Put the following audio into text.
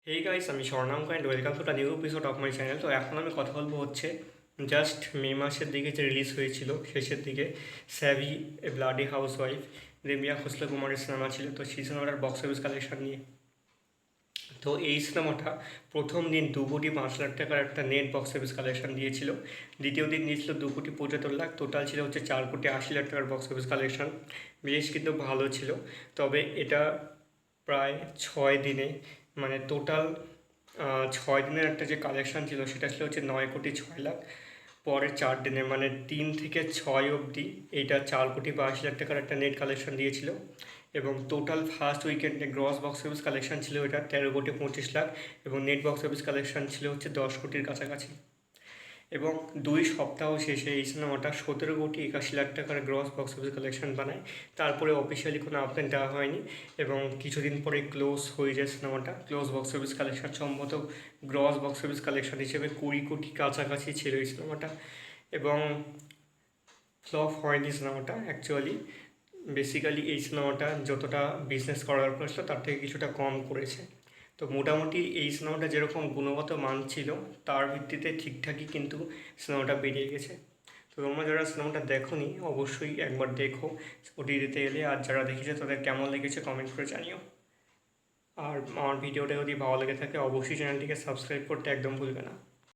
হেই guys, আমি Swarnam and welcome to the new episode of my channel. তো এখন আমি কথা বলবো হচ্ছে জাস্ট মে মাসের দিকে যে রিলিজ হয়েছিল শেষের দিকে স্যাভি এ ব্লাডি হাউস ওয়াইফ, রেমিয়া খোসলা কুমারের সিনেমা ছিল। তো সেই সিনেমাটার বক্স অফিস কালেকশন নিয়ে। তো এই সিনেমাটা প্রথম দিন 2,05,00,000 টাকার একটা নেট বক্স অফিস কালেকশন দিয়েছিল। দ্বিতীয় দিন দিয়েছিল 2,75,00,000, টোটাল ছিল হচ্ছে 4,80,00,000 টাকার বক্স অফিস কালেকশন। বেশ কিন্তু ভালো ছিল। তবে এটা প্রায় 6 দিনে, মানে টোটাল 6 দিনের একটা যে কালেকশন ছিল সেটা ছিল হচ্ছে 9,06,00,000। পরের 4 দিনে মানে 3 থেকে 6 অবধি এইটা 4,82,00,000 টাকার একটা নেট কালেকশন দিয়েছিল। এবং টোটাল ফার্স্ট উইকেন্ডে গ্রস বক্স অফিস কালেকশন ছিল এটা 13,25,00,000 এবং নেট বক্স অফিস কালেকশন ছিল হচ্ছে 10 কোটির কাছাকাছি। এবং 2 সপ্তাহ শেষে এই সিনেমাটা 17,81,00,000 টাকার গ্রস বক্স অফিস কালেকশন বানায়। তারপরে অফিসিয়ালি কোনো আপডেট দেওয়া হয়নি এবং কিছুদিন পরে ক্লোজ হয়ে যায় সিনেমাটা। ক্লোজ বক্স অফিস কালেকশন সম্ভবত গ্রস বক্স অফিস কালেকশন হিসেবে 20 কোটি কাছাকাছি ছিল এই সিনেমাটা। এবং ফ্লপ হয়নি সিনেমাটা অ্যাকচুয়ালি। বেসিক্যালি এই সিনেমাটা যতটা বিজনেস করার দরকার ছিল তার থেকে কিছুটা কম করেছে। তো মোটামুটি এই সিনেমাটা যেরকম গুণগত মান ছিল তার ভিত্তিতে ঠিকঠাকই কিন্তু সিনেমাটা বেরিয়ে গেছে। তো তোমরা যারা সিনেমাটা দেখোনি অবশ্যই একবার দেখো ওটিটিতে এলে, আর যারা দেখেছে তাদের কেমন লেগেছে কমেন্ট করে জানিও। আর আমার ভিডিওটা যদি ভালো লেগে থাকে অবশ্যই চ্যানেলটিকে সাবস্ক্রাইব করতে একদম ভুলবে না।